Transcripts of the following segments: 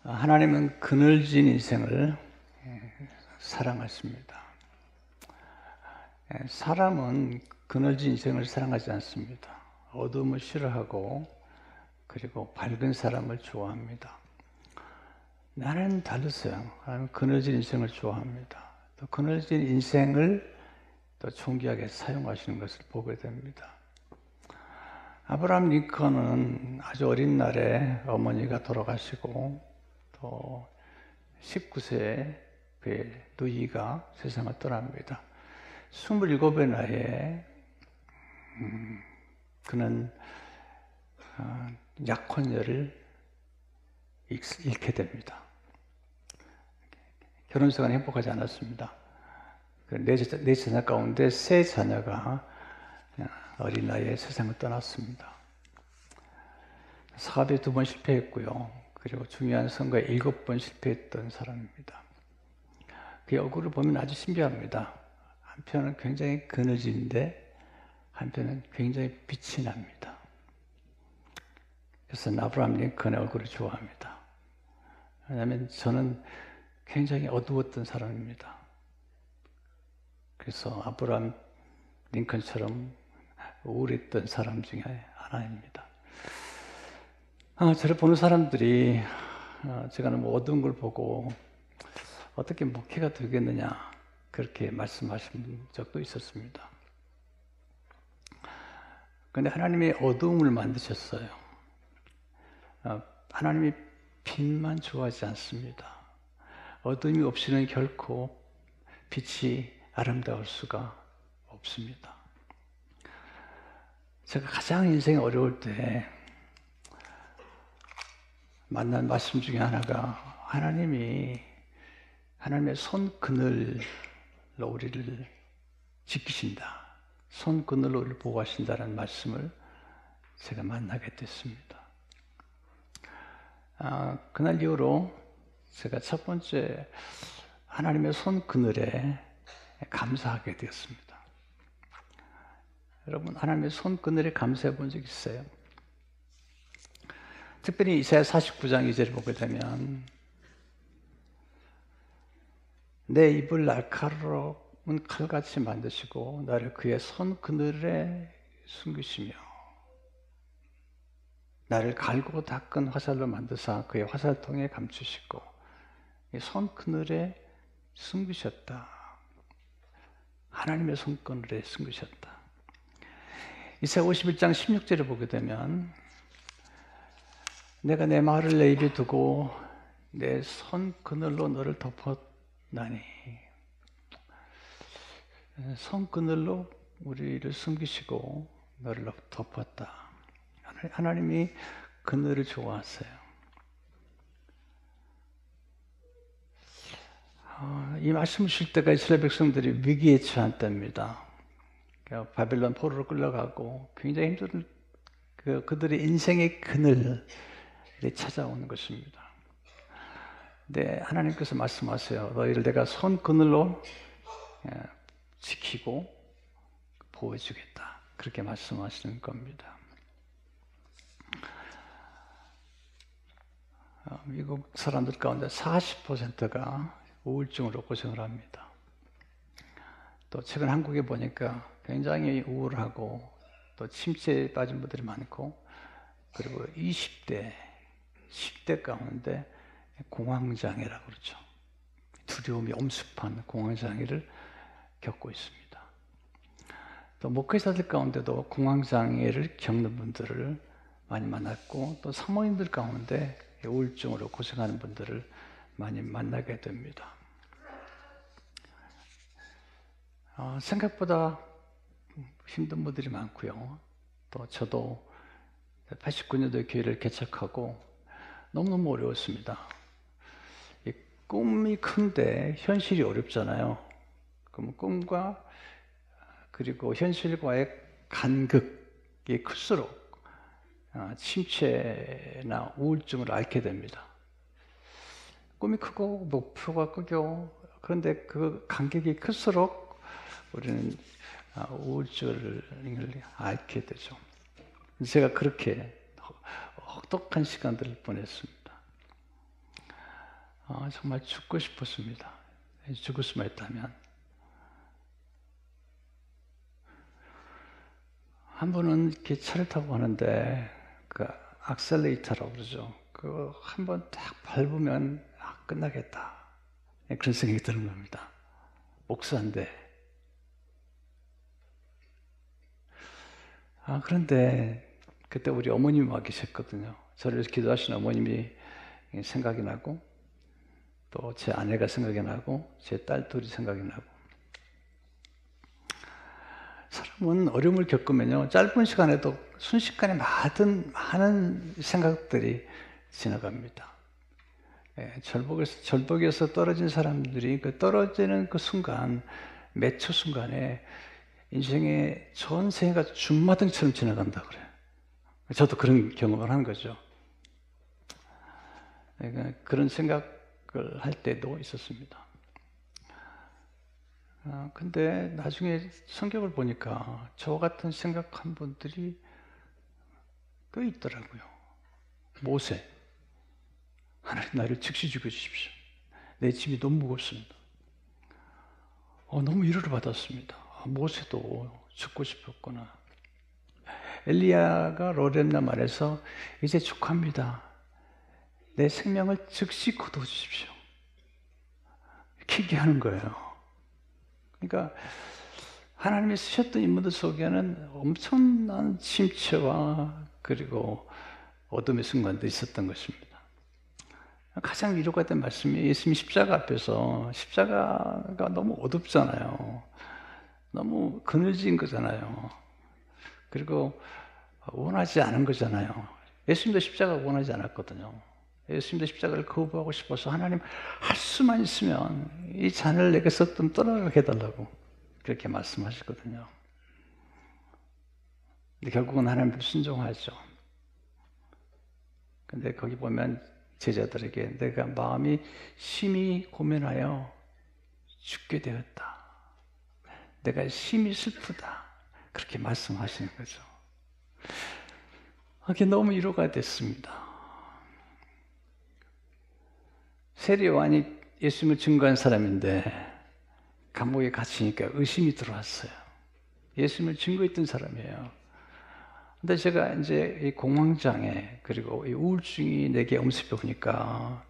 하나님은 그늘진 인생을 사랑하십니다. 사람은 그늘진 인생을 사랑하지 않습니다. 어둠을 싫어하고 그리고 밝은 사람을 좋아합니다. 나는 다르세요. 나는 그늘진 인생을 좋아합니다. 또 그늘진 인생을 또 존귀하게 사용하시는 것을 보게 됩니다. 아브라함 링컨은 아주 어린 날에 어머니가 돌아가시고 또 19세에 그의 누이가 세상을 떠납니다. 27의 나이에 그는 약혼녀를 잃게 됩니다. 결혼 생활은 행복하지 않았습니다. 네 자녀 가운데 세 자녀가 어린 나이에 세상을 떠났습니다. 사업에 2번 실패했고요. 그리고 중요한 선거에 7번 실패했던 사람입니다. 그의 얼굴을 보면 아주 신기합니다. 한편은 굉장히 그늘진데 한편은 굉장히 빛이 납니다. 그래서 아브라함 링컨의 얼굴을 좋아합니다. 왜냐하면 저는 굉장히 어두웠던 사람입니다. 그래서 아브라함 링컨처럼 우울했던 사람 중에 하나입니다. 저를 보는 사람들이 제가 너무 어두운 걸 보고 어떻게 목회가 되겠느냐 그렇게 말씀하신 적도 있었습니다. 그런데 하나님이 어두움을 만드셨어요. 하나님이 빛만 좋아하지 않습니다. 어둠이 없이는 결코 빛이 아름다울 수가 없습니다. 제가 가장 인생이 어려울 때 만난 말씀 중에 하나가 하나님의 손그늘로 우리를 지키신다. 손그늘로 우리를 보호하신다는 말씀을 제가 만나게 됐습니다. 그날 이후로 제가 첫 번째 하나님의 손그늘에 감사하게 되었습니다. 여러분, 하나님의 손그늘에 감사해 본 적 있어요? 특별히 이사야 49장 2절을 보게 되면 내 입을 날카로운 칼같이 만드시고 나를 그의 손그늘에 숨기시며 나를 갈고 닦은 화살로 만드사 그의 화살통에 감추시고 손그늘에 숨기셨다. 하나님의 손그늘에 숨기셨다. 이사야 51장 16절을 보게 되면 내가 내 말을 내 입에 두고 내 손그늘로 너를 덮었나니 손그늘로 우리를 숨기시고 너를 덮었다. 하나님이 그늘을 좋아하세요. 이 말씀을 쉴 때가 이스라엘 백성들이 위기에 처한 때입니다. 바벨론 포로로 끌려가고 굉장히 힘든 그들의 인생의 그늘이 찾아오는 것입니다. 네, 하나님께서 말씀하세요. 너희를 내가 손그늘로 지키고 보호해주겠다. 그렇게 말씀하시는 겁니다. 미국 사람들 가운데 40%가 우울증으로 고생을 합니다. 또 최근 한국에 보니까 굉장히 우울하고 또 침체에 빠진 분들이 많고 그리고 20대, 10대 가운데 공황장애라고 그러죠. 두려움이 엄습한 공황장애를 겪고 있습니다. 또 목회자들 가운데도 공황장애를 겪는 분들을 많이 만났고 또 사모님들 가운데 우울증으로 고생하는 분들을 많이 만나게 됩니다. 생각보다 힘든 분들이 많고요. 또 저도 89년도에 교회를 개척하고 너무너무 어려웠습니다. 이 꿈이 큰데 현실이 어렵잖아요. 그럼 꿈과 그리고 현실과의 간극이 클수록 침체나 우울증을 앓게 됩니다. 꿈이 크고 목표가 크고 그런데 그 간격이 클수록 우리는 우울증을 앓게 되죠. 제가 그렇게 혹독한 시간들을 보냈습니다. 정말 죽고 싶었습니다. 죽을 수만 있다면. 한 번은 이렇게 차를 타고 가는데 그 악셀레이터라고 그러죠. 그거 한 번 딱 밟으면 끝나겠다. 그런 생각이 드는 겁니다. 목사인데. 그런데 그때 우리 어머님이 와 계셨거든요. 저를 위해서 기도하신 어머님이 생각이 나고 또 제 아내가 생각이 나고 제 딸 둘이 생각이 나고. 사람은 어려움을 겪으면요, 짧은 시간에도 순식간에 많은 생각들이 지나갑니다. 절벽에서 떨어진 사람들이 그 떨어지는 그 순간, 몇 초 순간에 인생의 전생애가 준마등처럼 지나간다 그래요. 저도 그런 경험을 한 거죠. 그런 생각을 할 때도 있었습니다. 근데 나중에 성경을 보니까 저 같은 생각한 분들이 꽤 있더라고요. 모세, 하나님 나를 즉시 죽여주십시오. 내 짐이 너무 무겁습니다. 너무 위로를 받았습니다. 모세도 죽고 싶었구나. 엘리야가 로뎀나 말에서 이제 축하합니다. 내 생명을 즉시 거둬주십시오. 이렇게 얘기하는 거예요. 그러니까 하나님이 쓰셨던 인물들 속에는 엄청난 침체와 그리고 어둠의 순간도 있었던 것입니다. 가장 위로가 된 말씀이 예수님이 십자가 앞에서, 십자가가 너무 어둡잖아요. 너무 그늘진 거잖아요. 그리고 원하지 않은 거잖아요. 예수님도 십자가 원하지 않았거든요. 예수님도 십자가를 거부하고 싶어서 하나님 할 수만 있으면 이 잔을 내게서 좀 떠나가게 해달라고 그렇게 말씀하셨거든요. 근데 결국은 하나님도 순종하죠. 근데 거기 보면 제자들에게 내가 마음이 심히 고민하여 죽게 되었다. 내가 심히 슬프다. 그렇게 말씀하시는 거죠. 그게 너무 위로가 됐습니다. 세례 요한이 예수님을 증거한 사람인데 감옥에 갇히니까 의심이 들어왔어요. 예수님을 증거했던 사람이에요. 근데 제가 이제 이 공황장애 그리고 이 우울증이 내게 엄습해 오니까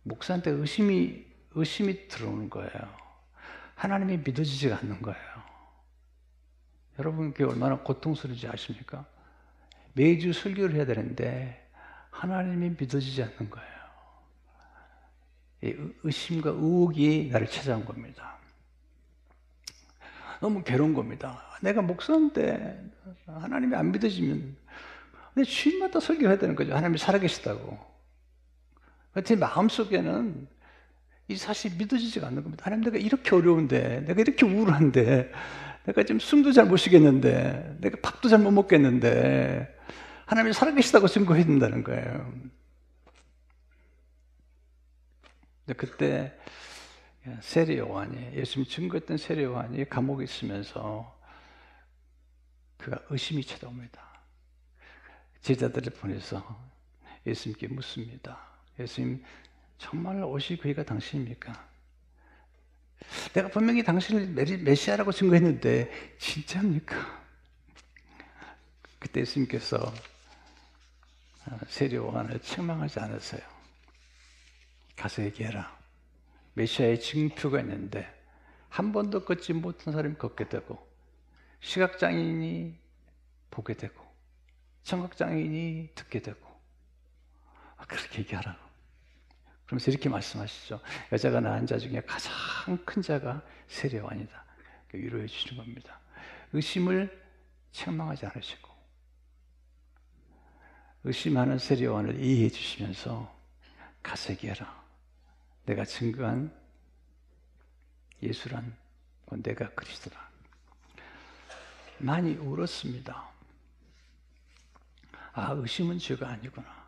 목사한테 의심이 들어오는 거예요. 하나님이 믿어지지가 않는 거예요. 여러분 그게 얼마나 고통스러운지 아십니까? 매주 설교를 해야 되는데 하나님이 믿어지지 않는 거예요. 의심과 의혹이 나를 찾아온 겁니다. 너무 괴로운 겁니다. 내가 목사인데 하나님이 안 믿어지면 근데 주일마다 설교해야 되는 거죠. 하나님이 살아계시다고. 제 마음속에는 이 사실이 믿어지지가 않는 겁니다. 하나님 내가 이렇게 어려운데, 내가 이렇게 우울한데, 내가 지금 숨도 잘 못 쉬겠는데, 내가 밥도 잘 못 먹겠는데 하나님이 살아계시다고 증거해야 된다는 거예요. 그때 세례 요한이, 예수님이 증거했던 세례 요한이 감옥에 있으면서 그가 의심이 찾아옵니다. 제자들을 보내서 예수님께 묻습니다. 예수님, 정말 오실 그이가 당신입니까? 내가 분명히 당신을 메시아라고 증거했는데 진짜입니까? 그때 예수님께서 세례 요한을 책망하지 않으세요. 가서 얘기해라. 메시아의 증표가 있는데 한 번도 걷지 못한 사람이 걷게 되고 시각장애인이 보게 되고 청각장애인이 듣게 되고 그렇게 얘기하라고. 그러면서 이렇게 말씀하시죠. 여자가 낳은 자 중에 가장 큰 자가 세례 요한이다. 위로해 주시는 겁니다. 의심을 책망하지 않으시고 의심하는 세례 요한을 이해해 주시면서 가서 얘기해라. 내가 증거한 예수란 내가 그리스도라. 많이 울었습니다. 의심은 죄가 아니구나.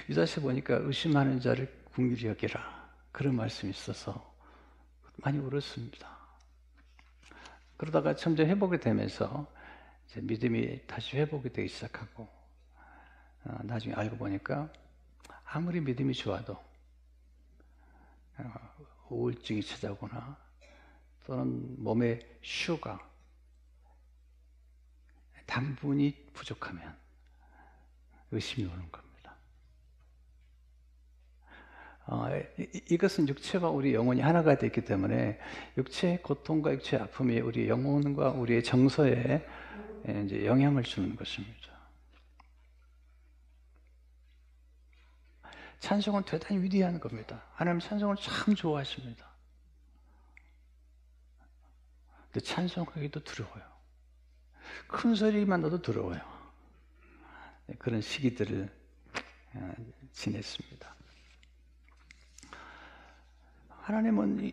유다서 보니까 의심하는 자를 긍휼히 여기라. 그런 말씀이 있어서 많이 울었습니다. 그러다가 점점 회복이 되면서 이제 믿음이 다시 회복이 되기 시작하고 나중에 알고 보니까 아무리 믿음이 좋아도 우울증이 찾아오거나 또는 몸에 슈가, 당분이 부족하면 의심이 오는 겁니다. 이것은 육체와 우리 영혼이 하나가 되기 때문에 육체의 고통과 육체의 아픔이 우리 영혼과 우리의 정서에 이제 영향을 주는 것입니다. 찬송은 대단히 위대한 겁니다. 하나님 찬송을 참 좋아하십니다. 근데 찬송하기도 두려워요. 큰 소리만 나도 두려워요. 그런 시기들을 지냈습니다. 하나님은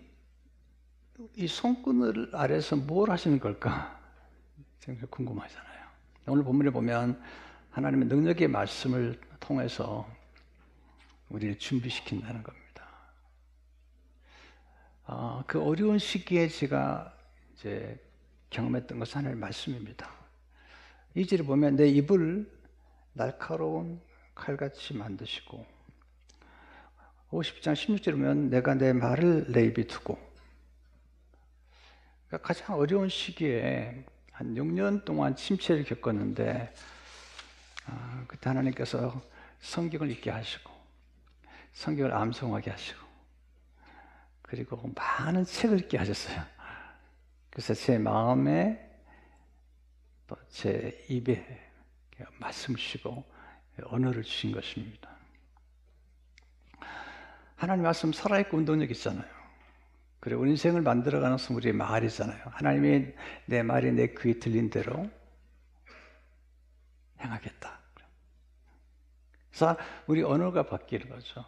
이 손끈을 아래서 뭘 하시는 걸까? 정말 궁금하잖아요. 오늘 본문에 보면 하나님의 능력의 말씀을 통해서 우리를 준비시킨다는 겁니다. 그 어려운 시기에 제가 이제 경험했던 것은 하나님의 말씀입니다. 2절에 보면 내 입을 날카로운 칼같이 만드시고 50장 16절에 보면 내가 내 말을 내 입에 두고 그러니까 가장 어려운 시기에 한 6년 동안 침체를 겪었는데 그때 하나님께서 성경을 읽게 하시고 성경을 암송하게 하시고 그리고 많은 책을 읽게 하셨어요. 그래서 제 마음에 또 제 입에 말씀을 주시고 언어를 주신 것입니다. 하나님 말씀 살아있고 운동력 있잖아요. 그리고 인생을 만들어가는 것은 우리의 말이잖아요. 하나님이 내 말이 내 귀에 들린 대로 행하겠다. 그래서 우리 언어가 바뀌는 거죠.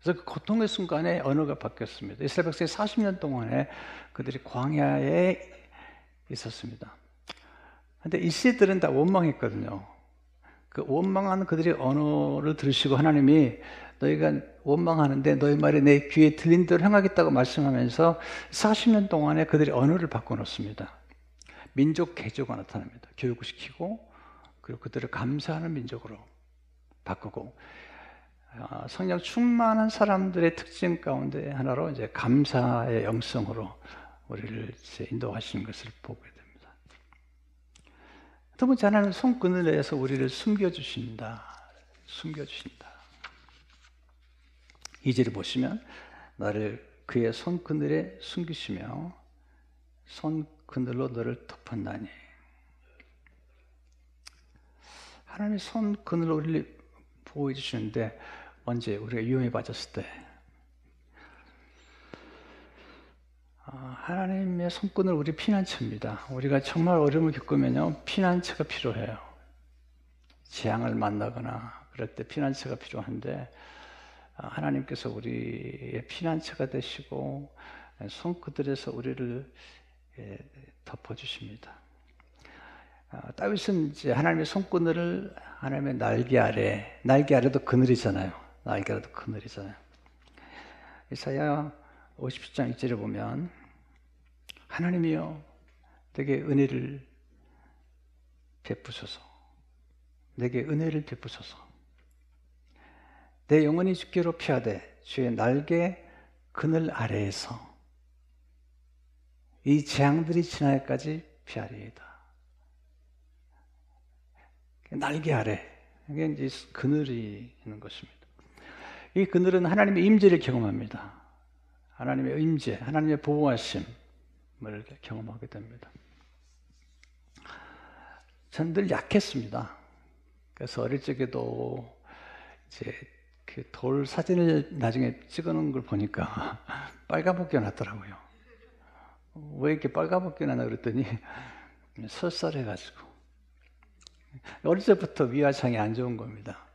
그래서 그 고통의 순간에 언어가 바뀌었습니다. 이스라엘 백성이 40년 동안에 그들이 광야에 있었습니다. 그런데 이스라엘들은 다 원망했거든요. 그 원망하는 그들의 언어를 들으시고 하나님이 너희가 원망하는데 너희 말이 내 귀에 들린 대로 행하겠다고 말씀하면서 40년 동안에 그들의 언어를 바꿔놓습니다. 민족 개조가 나타납니다. 교육을 시키고 그리고 그들을 감사하는 민족으로 바꾸고 성령 충만한 사람들의 특징 가운데 하나로 이제 감사의 영성으로 우리를 이제 인도하시는 것을 보게 됩니다. 두 번째 하나는 손끈을 내서 우리를 숨겨주신다. 숨겨주신다. 2절을 보시면 나를 그의 손그늘에 숨기시며 손그늘로 너를 덮었나니 하나님의 손그늘로 우리를 보호해 주시는데 언제 우리가 위험에 빠졌을 때 하나님의 손끈을 우리 피난처입니다. 우리가 정말 어려움을 겪으면요 피난처가 필요해요. 재앙을 만나거나 그럴 때 피난처가 필요한데 하나님께서 우리의 피난처가 되시고 손그늘에서 우리를 덮어주십니다. 다윗은 이제 하나님의 손그늘을 하나님의 날개 아래도 그늘이잖아요. 날개 아래도 그늘이잖아요. 이사야 57장 1절에 보면 하나님이여 내게 은혜를 베푸소서. 내게 은혜를 베푸소서. 내 영혼이 주께로 피하되 주의 날개 그늘 아래에서 이 재앙들이 지나기까지 피하리이다. 날개 아래 이게 이제 그늘이 있는 것입니다. 이 그늘은 하나님의 임재를 경험합니다. 하나님의 임재, 하나님의 보호하심을 경험하게 됩니다. 저는 늘 약했습니다. 그래서 어릴 적에도 이제 그 돌 사진을 나중에 찍어놓은 걸 보니까 빨가벗겨 났더라고요. 왜 이렇게 빨가벗겨 나나 그랬더니 설사해가지고 어릴 때부터 위화창이 안 좋은 겁니다.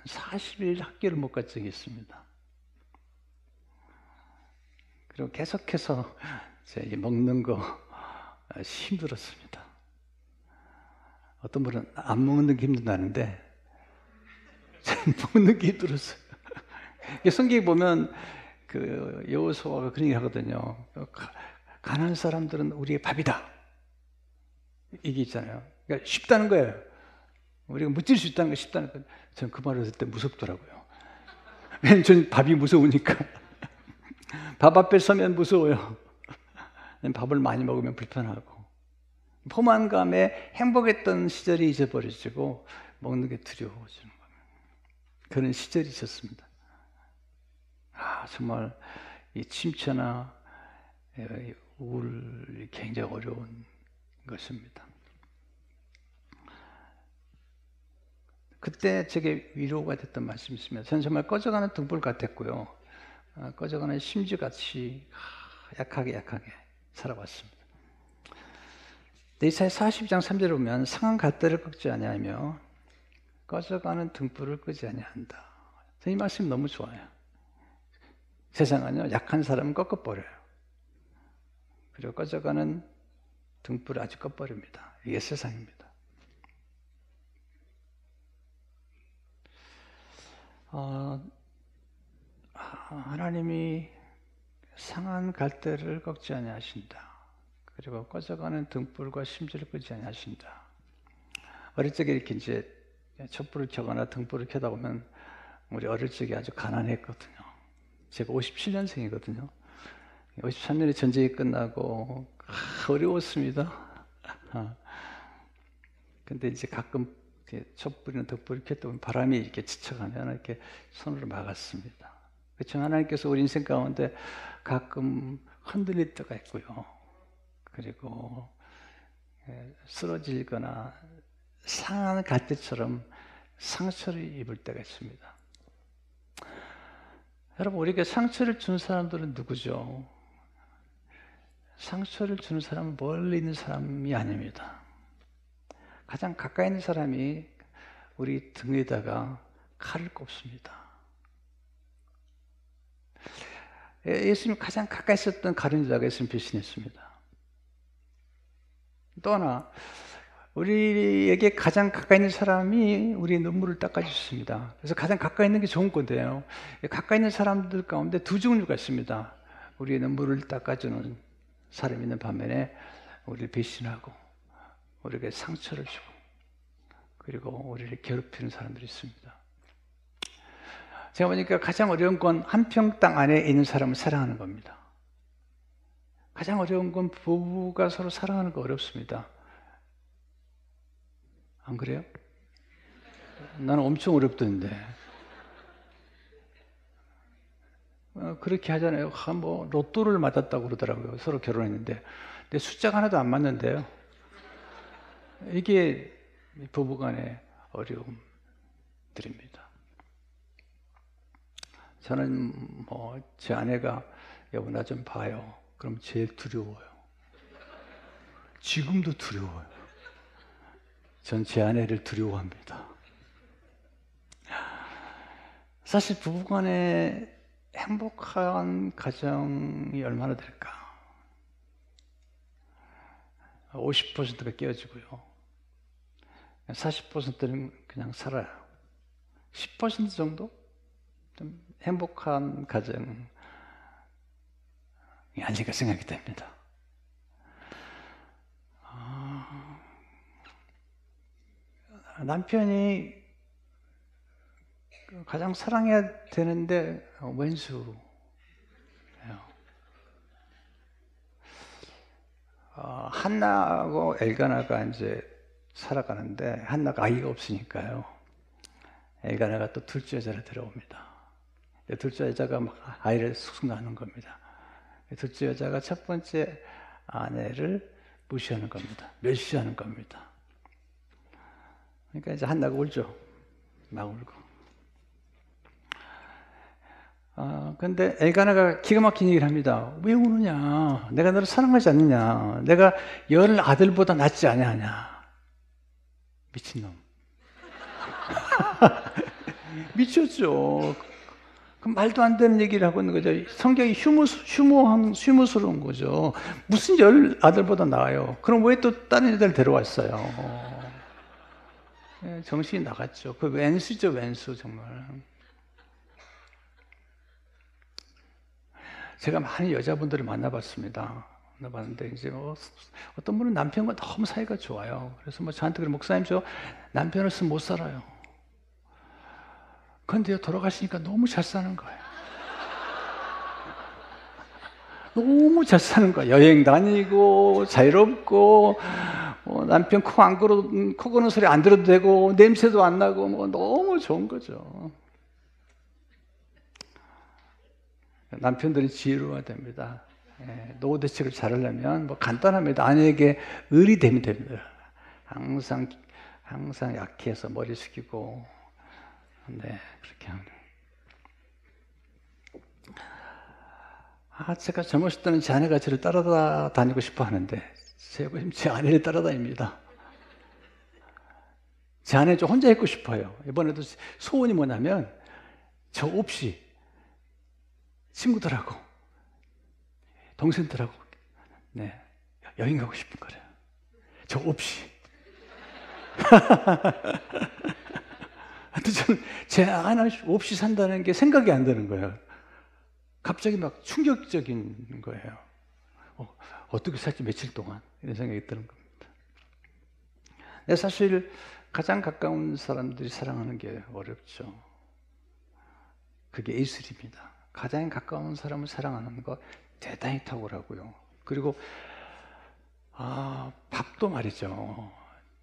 40일 학교를 못 갈 적이 있습니다. 그리고 계속해서 먹는 거 힘들었습니다. 어떤 분은 안 먹는 게 힘든다는데 먹는 게 힘들었어요. 성경에 보면 그 여호수아가 그런 얘기 하거든요. 가난한 사람들은 우리의 밥이다. 이게 있잖아요. 그러니까 쉽다는 거예요. 우리가 무찔 수 있다는 게 쉽다는 거예요. 저는 그 말을 듣을 때 무섭더라고요. 왜냐면 저는 밥이 무서우니까. 밥 앞에 서면 무서워요. 밥을 많이 먹으면 불편하고. 포만감에 행복했던 시절이 잊어버려지고 먹는 게 두려워지는 겁니다. 그런 시절이 있었습니다. 정말 이 침체나 우울이 굉장히 어려운 것입니다. 그때 제게 위로가 됐던 말씀이 있습니다. 저는 정말 꺼져가는 등불 같았고요. 꺼져가는 심지같이 약하게 살아왔습니다. 이사야 42장 3절에 보면 상한 갈대를 꺾지 아니하며 꺼져가는 등불을 끄지 아니한다. 이 말씀이 너무 좋아요. 세상은요, 약한 사람은 꺾어버려요. 그리고 꺼져가는 등불을 아주 꺼버립니다. 이게 세상입니다. 하나님이 상한 갈대를 꺾지 아니하신다. 그리고 꺼져가는 등불과 심지를 끄지 아니하신다. 어릴 적에 이렇게 이제 촛불을 켜거나 등불을 켜다 보면 우리 어릴 적에 아주 가난했거든요. 제가 57년생이거든요. 53년에 전쟁이 끝나고 어려웠습니다. 근데 이제 가끔 촛불이나 등불을 켰다 보면 바람이 이렇게 지쳐가면 이렇게 손으로 막았습니다. 그렇지만 하나님께서 우리 인생 가운데 가끔 흔들릴 때가 있고요. 그리고 쓰러지거나 상한 갈대처럼 상처를 입을 때가 있습니다. 여러분, 우리에게 상처를 준 사람들은 누구죠? 상처를 주는 사람은 멀리 있는 사람이 아닙니다. 가장 가까이 있는 사람이 우리 등에다가 칼을 꼽습니다. 예수님이 가장 가까이 있었던 가룟 유다가 예수님 배신했습니다. 또 하나, 우리에게 가장 가까이 있는 사람이 우리의 눈물을 닦아주십니다. 그래서 가장 가까이 있는 게 좋은 건데요. 가까이 있는 사람들 가운데 두 종류가 있습니다. 우리의 눈물을 닦아주는 사람이 있는 반면에 우리를 배신하고 우리에게 상처를 주고 그리고 우리를 괴롭히는 사람들이 있습니다. 제가 보니까 가장 어려운 건 한 평 땅 안에 있는 사람을 사랑하는 겁니다. 가장 어려운 건 부부가 서로 사랑하는 거 어렵습니다. 안 그래요? 나는 엄청 어렵던데. 그렇게 하잖아요. 뭐 로또를 맞았다고 그러더라고요. 서로 결혼했는데. 근데 숫자가 하나도 안 맞는데요. 이게 부부간의 어려움들입니다. 저는 뭐 제 아내가 여보 나 좀 봐요. 그럼 제일 두려워요. 지금도 두려워요. 전 제 아내를 두려워합니다. 사실 부부간에 행복한 가정이 얼마나 될까? 50%가 깨어지고요. 40%는 그냥 살아요. 10% 정도? 좀 행복한 가정이 아닐까 생각이 됩니다. 남편이 가장 사랑해야 되는데 왼수예요. 한나하고 엘가나가 이제 살아가는데 한나가 아이가 없으니까요. 엘가나가 또 둘째 여자를 데려옵니다. 둘째 여자가 막 아이를 쑥쑥 낳는 겁니다. 둘째 여자가 첫 번째 아내를 무시하는 겁니다. 멸시하는 겁니다. 그러니까 이제 한나가 울죠. 막 울고. 근데 엘가나가 기가 막힌 얘기를 합니다. 왜 우느냐? 내가 너를 사랑하지 않느냐? 내가 10 아들보다 낫지 않냐? 미친놈. 미쳤죠. 그 말도 안 되는 얘기를 하고 있는 거죠. 성격이 휴무스러운 거죠. 무슨 10 아들보다 나아요? 그럼 왜 또 다른 여자를 데려왔어요? 정신이 나갔죠. 그 왼수죠, 왼수, 정말. 제가 많은 여자분들을 만나봤습니다. 만나봤는데 이제 뭐 어떤 분은 남편과 너무 사이가 좋아요. 그래서 뭐 저한테 그래, 목사님 저 남편 없으면 못 살아요. 그런데요, 돌아가시니까 너무 잘 사는 거예요. 너무 잘 사는 거야. 여행 다니고 자유롭고 남편 코 고는 소리 안 들어도 되고 냄새도 안 나고 뭐 너무 좋은 거죠. 남편들이 지혜로워야 됩니다. 노후 대책을 잘하려면 뭐 간단합니다. 아내에게 을이 되면 됩니다. 항상 약해서 머리 숙이고 그렇게 합니다. 제가 젊었을 때는 제 아내가 저를 따라다니고 싶어 하는데 지금 제 아내를 따라다닙니다. 제 아내 좀 혼자 있고 싶어요. 이번에도 소원이 뭐냐면 저 없이 친구들하고 동생들하고 여행 가고 싶은 거래요. 저 없이. 저는 제 아내 없이 산다는 게 생각이 안 되는 거예요. 갑자기 막 충격적인 거예요. 어떻게 살지 며칠 동안 이런 생각이 드는 겁니다. 사실 가장 가까운 사람들이 사랑하는 게 어렵죠. 그게 예술입니다. 가장 가까운 사람을 사랑하는 거 대단히 탁월하고요. 그리고 밥도 말이죠.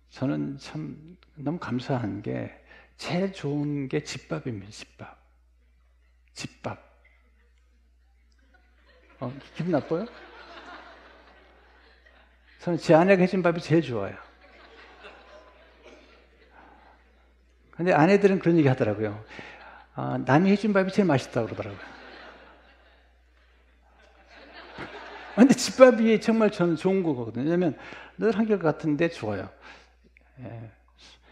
저는 참 너무 감사한 게 제일 좋은 게 집밥입니다. 집밥. 기분 나빠요? 저는 제 아내가 해준 밥이 제일 좋아요. 근데 아내들은 그런 얘기 하더라고요. 남이 해준 밥이 제일 맛있다고 그러더라고요. 근데 집밥이 정말 저는 좋은 거거든요. 왜냐면 늘 한결같은데 좋아요.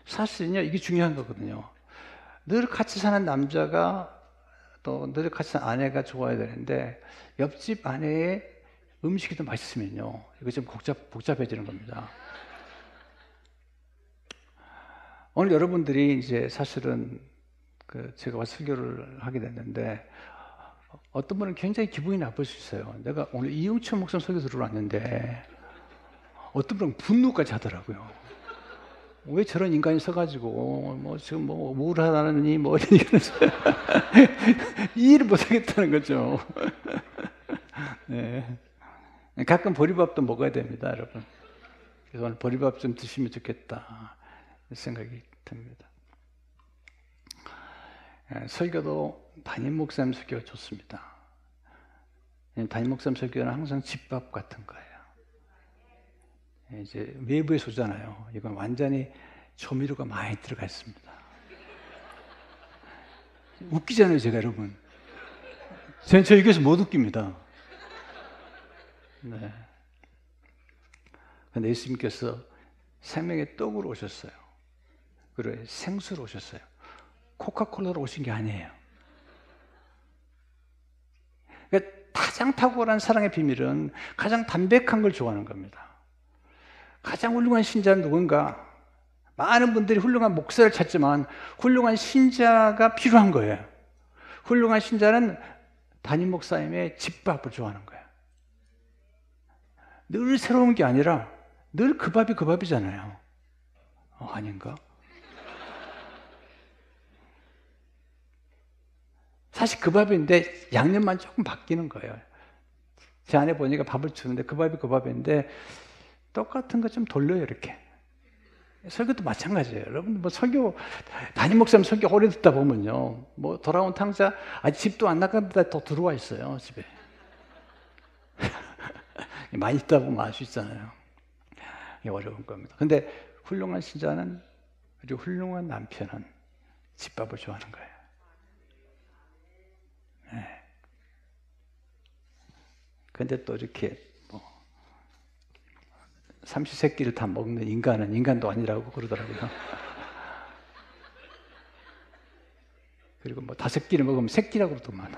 사실은요, 이게 중요한 거거든요. 늘 같이 사는 남자가 또 늘 같이 사는 아내가 좋아야 되는데 옆집 아내의 음식이 더 맛있으면요, 이거 좀 복잡해지는 겁니다. 오늘 여러분들이 이제 사실은 제가 와서 설교를 하게 됐는데 어떤 분은 굉장히 기분이 나쁠 수 있어요. 내가 오늘 이용철 목사님 설교 들으러 왔는데 어떤 분은 분노까지 하더라고요. 왜 저런 인간이 서가지고 지금 우울하다니 이러면서 이해를 못하겠다는 거죠. 가끔 보리밥도 먹어야 됩니다, 여러분. 그래서 오늘 보리밥 좀 드시면 좋겠다 생각이 듭니다. 설교도 담임 목사님 설교가 좋습니다. 담임 목사님 설교는 항상 집밥 같은 거예요. 이제 외부에서 오잖아요. 이건 완전히 조미료가 많이 들어가 있습니다. 웃기잖아요, 제가 여러분. 저 여기서 못 웃깁니다. 근데 예수님께서 생명의 떡으로 오셨어요. 그리고 생수로 오셨어요. 코카콜라로 오신 게 아니에요. 그러니까 가장 탁월한 사랑의 비밀은 가장 담백한 걸 좋아하는 겁니다. 가장 훌륭한 신자는 누군가? 많은 분들이 훌륭한 목사를 찾지만 훌륭한 신자가 필요한 거예요. 훌륭한 신자는 담임 목사님의 집밥을 좋아하는 거예요. 늘 새로운 게 아니라 늘 그 밥이 그 밥이잖아요. 아닌가? 사실 그 밥인데 양념만 조금 바뀌는 거예요. 제 아내 보니까 밥을 주는데 그 밥이 그 밥인데 똑같은 거 좀 돌려요, 이렇게. 설교도 마찬가지예요. 여러분, 설교, 담임 목사님 설교 오래 듣다 보면요, 돌아온 탕자, 아직 집도 안 나갔는데 더 들어와 있어요, 집에. 많이 있다 보면 알 수 있잖아요. 이게 어려운 겁니다. 근데 훌륭한 신자는, 그리고 훌륭한 남편은 집밥을 좋아하는 거예요. 근데 또 이렇게 삼시세끼를 다 먹는 인간은 인간도 아니라고 그러더라고요. 그리고 5끼를 먹으면 새끼라고 그러더만.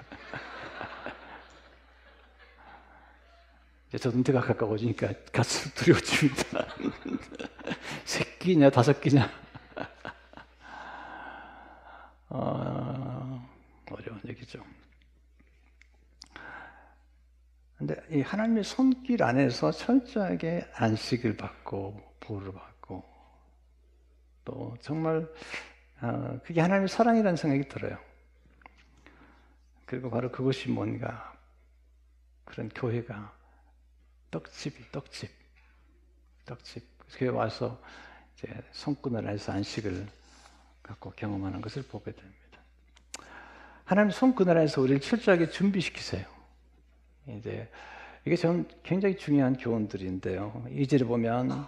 이제 저 은퇴가 가까워지니까 갈수록 두려워집니다. 새끼냐 5끼냐. 어려운 얘기죠. 근데 이 하나님의 손길 안에서 철저하게 안식을 받고 보호를 받고 또 정말 그게 하나님의 사랑이라는 생각이 들어요. 그리고 바로 그것이 뭔가 그런 교회가 떡집. 교회 와서 이제 손끈을 안에서 안식을 갖고 경험하는 것을 보게 됩니다. 하나님 손끈을 안에서 우리를 철저하게 준비시키세요. 이제 이게 전 굉장히 중요한 교훈들인데요. 2절에 보면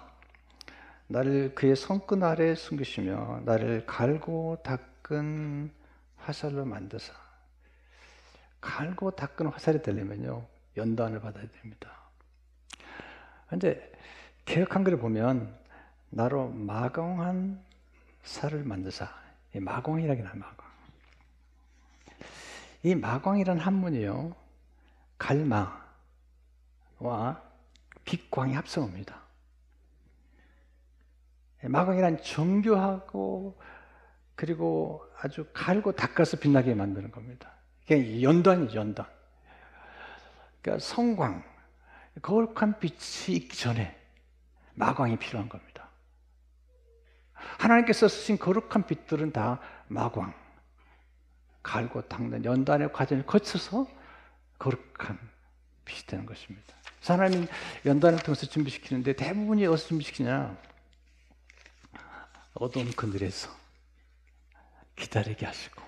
나를 그의 손끝 아래 숨기시며 나를 갈고 닦은 화살로 만드사. 갈고 닦은 화살이 되려면요 연단을 받아야 됩니다. 그런데 개역 한글에 보면 나로 마공한 살을 만드사. 이 마공이라긴 하죠. 마공. 이 마광이라는 한문이요 갈마와 빛광이 합성어입니다. 마광이란 정교하고 그리고 아주 갈고 닦아서 빛나게 만드는 겁니다. 이게 연단이죠, 연단. 그러니까 성광, 거룩한 빛이 있기 전에 마광이 필요한 겁니다. 하나님께서 쓰신 거룩한 빛들은 다 마광, 갈고 닦는 연단의 과정을 거쳐서 거룩한 빛이 되는 것입니다. 하나님은 연단을 통해서 준비시키는데 대부분이 어디서 준비시키냐? 어두운 그늘에서 기다리게 하시고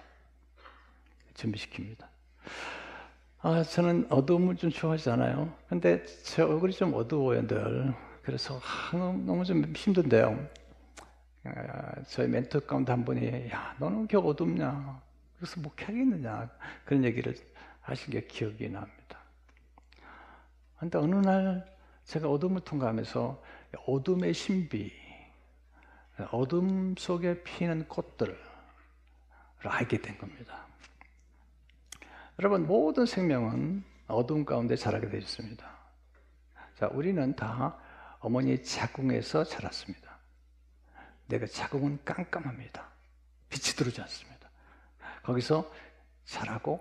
준비시킵니다. 저는 어두움을 좀 좋아하지 않아요. 근데 제 얼굴이 좀 어두워요, 늘. 그래서 너무 좀 힘든데요. 저희 멘토 가운데 한 분이 야, 너는 왜 어둡냐? 그래서 목회하겠느냐? 그런 얘기를 하신 게 기억이 납니다. 그런데 어느 날 제가 어둠을 통과하면서 어둠의 신비, 어둠 속에 피는 꽃들을 알게 된 겁니다. 여러분, 모든 생명은 어둠 가운데 자라게 되어 있습니다. 자, 우리는 다 어머니의 자궁에서 자랐습니다. 내가 자궁은 깜깜합니다. 빛이 들어오지 않습니다. 거기서 자라고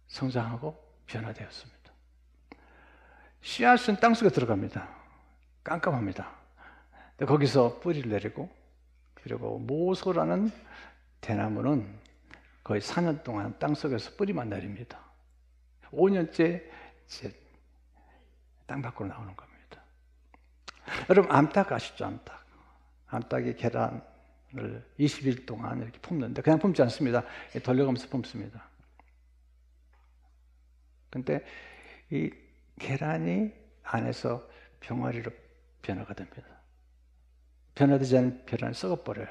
성장하고 변화되었습니다. 씨앗은 땅속에 들어갑니다. 깜깜합니다. 거기서 뿌리를 내리고 그리고 모소라는 대나무는 거의 4년 동안 땅속에서 뿌리만 내립니다. 5년째 이제 땅 밖으로 나오는 겁니다. 여러분 암탉 아시죠? 암탉. 암탉이 계란을 20일 동안 이렇게 품는데 그냥 품지 않습니다. 돌려가면서 품습니다. 근데 이 계란이 안에서 병아리로 변화가 됩니다. 변화되지 않은 계란을 썩어버려요.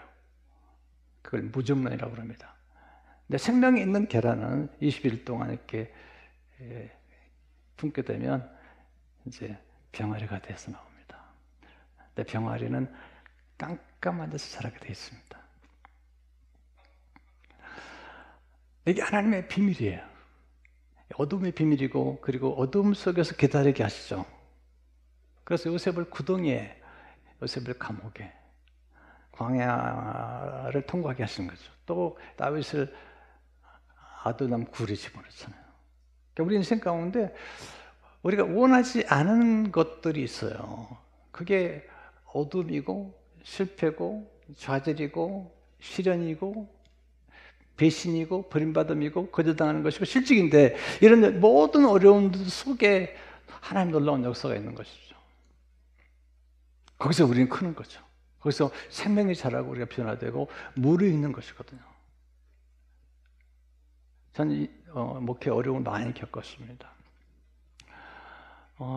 그걸 무좀란이라고 합니다. 근데 생명이 있는 계란은 20일 동안 이렇게 품게 되면 이제 병아리가 돼서 나옵니다. 근데 병아리는 깜깜한 데서 자라게 되어 있습니다. 이게 하나님의 비밀이에요. 어둠의 비밀이고 그리고 어둠 속에서 기다리게 하시죠. 그래서 요셉을 구덩이에, 요셉을 감옥에, 광야를 통과하게 하시는 거죠. 또 다윗을 아두람 굴에 집어넣잖아요. 그러니까 우리 인생 가운데 우리가 원하지 않은 것들이 있어요. 그게 어둠이고 실패고 좌절이고 시련이고 배신이고 버림받음이고 거절당하는 것이고 실직인데 이런 모든 어려움들 속에 하나님 놀라운 역사가 있는 것이죠. 거기서 우리는 크는 거죠. 거기서 생명이 자라고 우리가 변화되고 무르익는 것이거든요. 저는 목회 어려움을 많이 겪었습니다.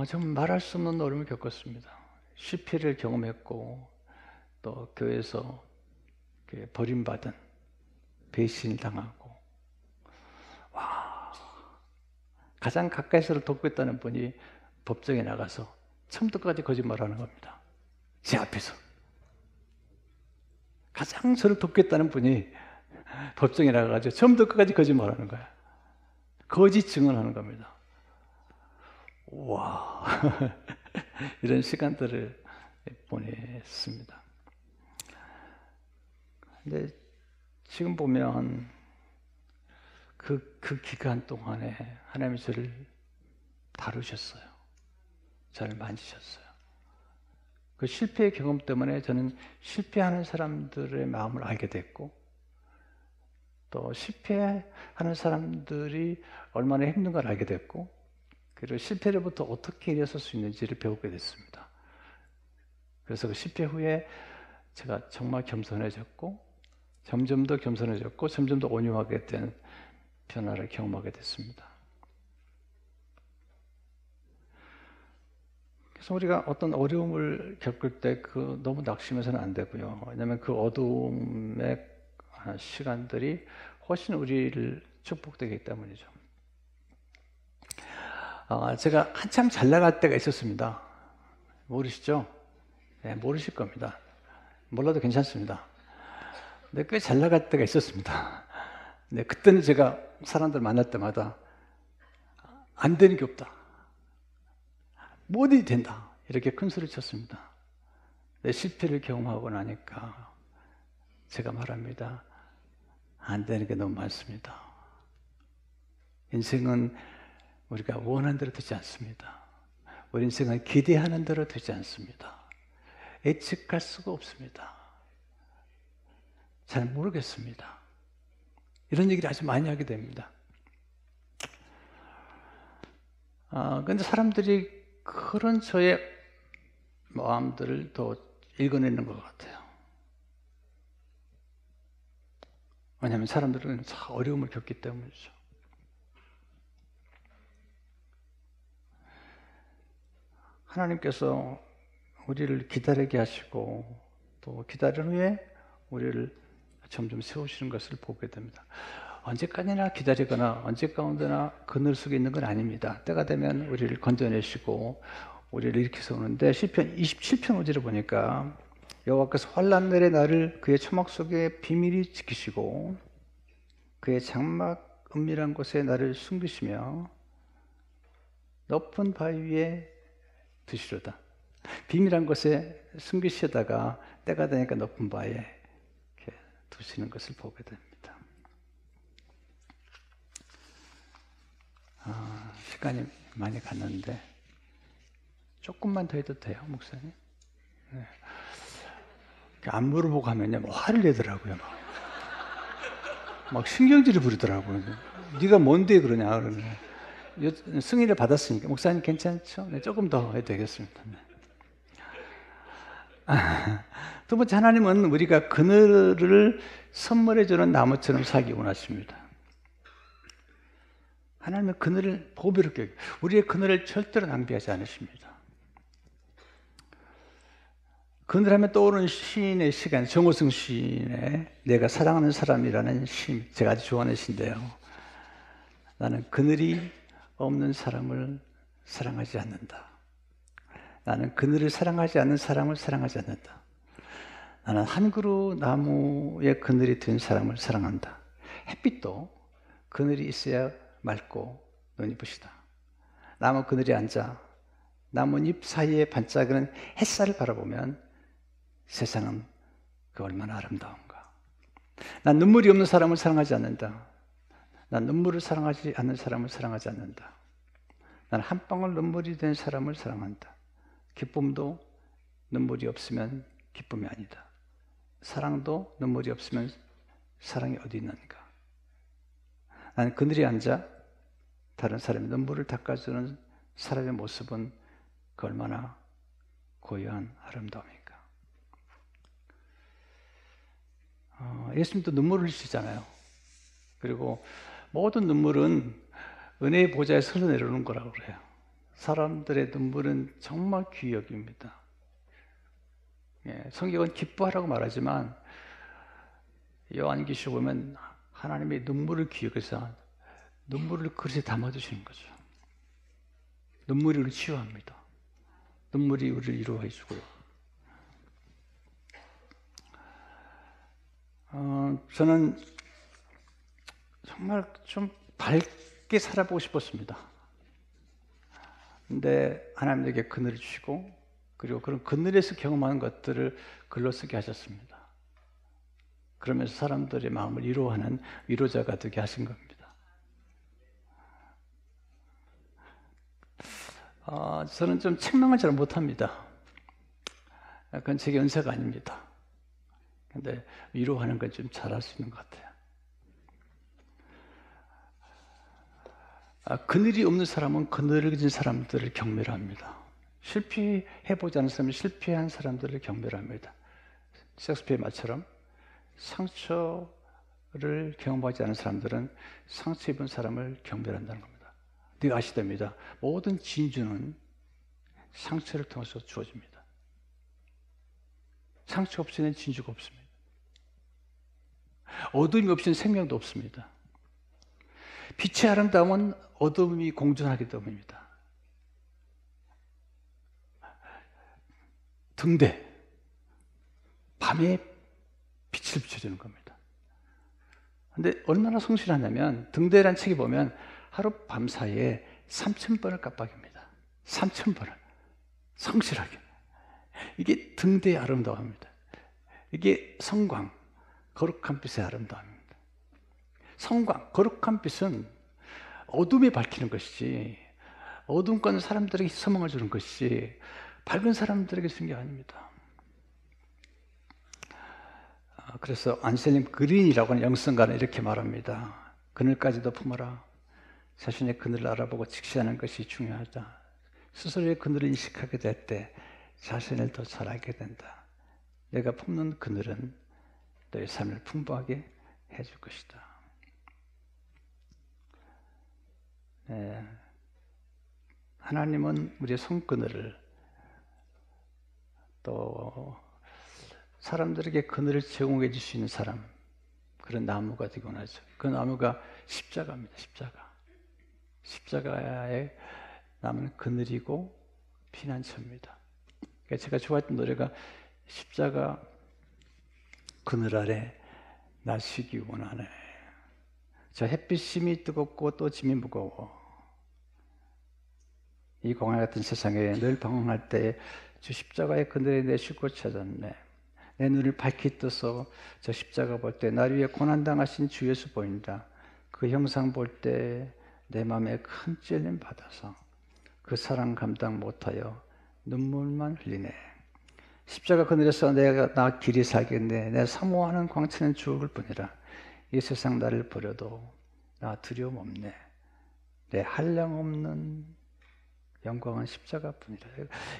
좀 말할 수 없는 어려움을 겪었습니다. 실패를 경험했고 또 교회에서 버림받은 배신을 당하고 가장 가까이서 돕고 있다는 분이 법정에 나가서 처음부터 끝까지 거짓말하는 겁니다. 제 앞에서 가장 저를 돕겠다는 분이 법정에 나가서 처음부터 끝까지 거짓말하는 거야. 거짓 증언하는 겁니다. 와 이런 시간들을 보냈습니다. 근데 지금 보면 그 기간 동안에 하나님이 저를 다루셨어요. 저를 만지셨어요. 그 실패의 경험 때문에 저는 실패하는 사람들의 마음을 알게 됐고, 또 실패하는 사람들이 얼마나 힘든가를 알게 됐고, 그리고 실패로부터 어떻게 일어설 수 있는지를 배우게 됐습니다. 그래서 그 실패 후에 제가 정말 겸손해졌고, 점점 더 겸손해졌고, 점점 더 온유하게 된 변화를 경험하게 됐습니다. 그래서 우리가 어떤 어려움을 겪을 때 너무 낙심해서는 안 되고요. 왜냐하면 그 어두움의 시간들이 훨씬 우리를 축복되기 때문이죠. 제가 한참 잘 나갈 때가 있었습니다. 모르시죠? 네, 모르실 겁니다. 몰라도 괜찮습니다. 근데 꽤 잘 나갈 때가 있었습니다. 네, 그때는 제가 사람들 만날 때마다 안 되는 게 없다. 뭐든지 된다. 이렇게 큰 소리 쳤습니다. 내 실패를 경험하고 나니까 제가 말합니다. 안 되는 게 너무 많습니다. 인생은 우리가 원하는 대로 되지 않습니다. 우리 인생은 기대하는 대로 되지 않습니다. 예측할 수가 없습니다. 잘 모르겠습니다. 이런 얘기를 아주 많이 하게 됩니다. 근데 사람들이 그런 저의 마음들을 더 읽어내는 것 같아요. 왜냐하면 사람들은 어려움을 겪기 때문이죠. 하나님께서 우리를 기다리게 하시고 또 기다린 후에 우리를 점점 세우시는 것을 보게 됩니다. 언제까지나 기다리거나 언제 가운데나 그늘 속에 있는 건 아닙니다. 때가 되면 우리를 건져내시고 우리를 이렇게 세우는데 시편 27편 5절을 보니까 여호와께서 환난 날에 나를 그의 초막 속에 비밀히 지키시고 그의 장막 은밀한 곳에 나를 숨기시며 높은 바위 위에 두시로다. 비밀한 곳에 숨기시다가 때가 되니까 높은 바위에 이렇게 두시는 것을 보게 됩니다. 시간이 많이 갔는데 조금만 더 해도 돼요, 목사님? 네. 안 물어보고 하면요, 화를 내더라고요. 막 신경질을 부리더라고요. 네가 뭔데 그러냐 그러면 승인을 받았으니까 목사님 괜찮죠? 네, 조금 더 해도 되겠습니다. 네. 두 번째, 하나님은 우리가 그늘을 선물해주는 나무처럼 살기 원하십니다. 하나님은 그늘을 보배롭게, 우리의 그늘을 절대로 낭비하지 않으십니다. 그늘하면 떠오르는 시인의 시간, 정호승 시인의 내가 사랑하는 사람이라는 시, 제가 아주 좋아하는 시인데요. 나는 그늘이 없는 사람을 사랑하지 않는다. 나는 그늘을 사랑하지 않는 사람을 사랑하지 않는다. 나는 한 그루 나무의 그늘이 된 사람을 사랑한다. 햇빛도 그늘이 있어야 맑고 눈이 부시다. 나무 그늘에 앉아 나뭇잎 사이에 반짝이는 햇살을 바라보면 세상은 그 얼마나 아름다운가. 난 눈물이 없는 사람을 사랑하지 않는다. 난 눈물을 사랑하지 않는 사람을 사랑하지 않는다. 난 한 방울 눈물이 된 사람을 사랑한다. 기쁨도 눈물이 없으면 기쁨이 아니다. 사랑도 눈물이 없으면 사랑이 어디 있는가. 나는 그늘에 앉아 다른 사람의 눈물을 닦아주는 사람의 모습은 그 얼마나 고요한 아름다움입니까? 예수님도 눈물을 흘리시잖아요. 그리고 모든 눈물은 은혜의 보좌에 흘러내려오는 거라고 그래요. 사람들의 눈물은 정말 귀히 여깁니다. 성경은 기뻐하라고 말하지만 요한계시록 보면 하나님의 눈물을 귀히 여겨서 눈물을 그릇에 담아두시는 거죠. 눈물이 우리를 치유합니다. 눈물이 우리를 위로해 주고요. 저는 정말 좀 밝게 살아보고 싶었습니다. 근데 하나님에게 그늘을 주시고 그리고 그런 그늘에서 경험하는 것들을 글로 쓰게 하셨습니다. 그러면서 사람들의 마음을 위로하는 위로자가 되게 하신 겁니다. 저는 좀 책망을 잘 못합니다. 그건 제 연세가 아닙니다. 근데 위로하는 건 좀 잘할 수 있는 것 같아요. 그늘이 없는 사람은 그늘을 가진 사람들을 경멸합니다. 실패해보지 않은 사람은 실패한 사람들을 경멸합니다. 셰익스피어의 말처럼 상처를 경험하지 않은 사람들은 상처 입은 사람을 경멸한다는 겁니다. 네가 아셔야 됩니다. 모든 진주는 상처를 통해서 주어집니다. 상처 없이는 진주가 없습니다. 어둠이 없이는 생명도 없습니다. 빛의 아름다움은 어둠이 공존하기 때문입니다. 등대, 밤에 빛을 비춰주는 겁니다. 근데 얼마나 성실하냐면 등대라는 책에 보면 하룻밤 사이에 3,000번을 깜빡입니다. 3,000번을 성실하게. 이게 등대의 아름다움입니다. 이게 성광, 거룩한 빛의 아름다움입니다. 성광, 거룩한 빛은 어둠에 밝히는 것이지 어둠과는 사람들에게 소망을 주는 것이지 밝은 사람들에게 주는 게 아닙니다. 그래서 안셀림 그린이라고 하는 영성가는 이렇게 말합니다. 그늘까지도 품어라. 자신의 그늘을 알아보고 직시하는 것이 중요하다. 스스로의 그늘을 인식하게 될 때 자신을 더 잘 알게 된다. 내가 품는 그늘은 너의 삶을 풍부하게 해줄 것이다. 네. 하나님은 우리의 손그늘을 또 사람들에게 그늘을 제공해 줄 수 있는 사람, 그런 나무가 되고 나죠. 그 나무가 십자가입니다. 십자가. 십자가의 나무는 그늘이고 피난처입니다. 그러니까 제가 좋아했던 노래가 십자가 그늘 아래 나 쉬기 원하네. 저 햇빛이 뜨겁고 또 짐이 무거워. 이 공허 같은 세상에 늘 방황할 때 저 십자가의 그늘에 내 쉴 곳 찾았네. 내 눈을 밝히 떠서 저 십자가 볼 때 날 위해 고난당하신 주 예수 보인다. 그 형상 볼 때 내 마음에 큰 찔림 받아서 그 사랑 감당 못하여 눈물만 흘리네. 십자가 그늘에서 내가 나 길이 살겠네. 내 사모하는 광채는 죽을 뿐이라. 이 세상 나를 버려도 나 두려움 없네. 내 한량 없는 영광은 십자가뿐이라.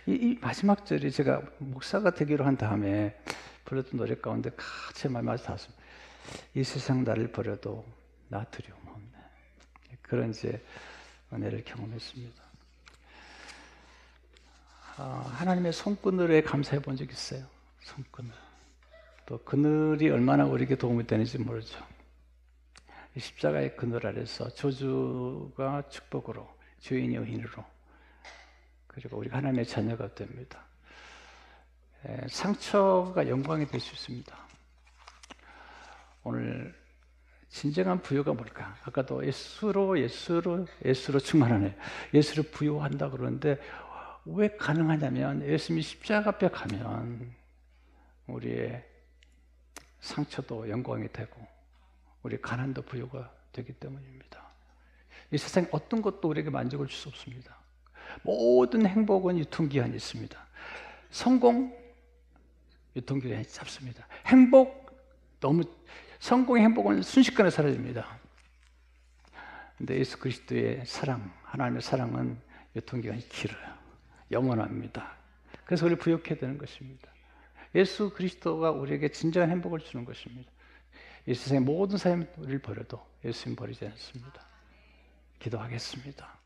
이 마지막 절이 제가 목사가 되기로 한 다음에 불렀던 노래 가운데 제 말마다 닿았습니다. 이 세상 나를 버려도 나 두려움 없네. 그런 이제 은혜를 경험했습니다. 하나님의 손그늘에 감사해 본 적 있어요. 손그늘. 또 그늘이 얼마나 우리에게 도움이 되는지 모르죠. 이 십자가의 그늘 아래서 저주가 축복으로, 죄인이 의인으로, 그리고 우리가 하나님의 자녀가 됩니다. 상처가 영광이 될 수 있습니다. 오늘 진정한 부요가 뭘까? 아까도 예수로 충만하네. 예수를 부요한다 그러는데 왜 가능하냐면 예수님이 십자가 앞에 가면 우리의 상처도 영광이 되고 우리 가난도 부요가 되기 때문입니다. 이 세상에 어떤 것도 우리에게 만족을 줄 수 없습니다. 모든 행복은 유통기한이 있습니다. 성공, 유통기한이 짧습니다. 성공의 행복은 순식간에 사라집니다. 근데 예수 그리스도의 사랑, 하나님의 사랑은 유통기한이 길어요. 영원합니다. 그래서 우리를 부욕해야 되는 것입니다. 예수 그리스도가 우리에게 진정한 행복을 주는 것입니다. 이 세상의 모든 사람이 우리를 버려도 예수님 버리지 않습니다. 기도하겠습니다.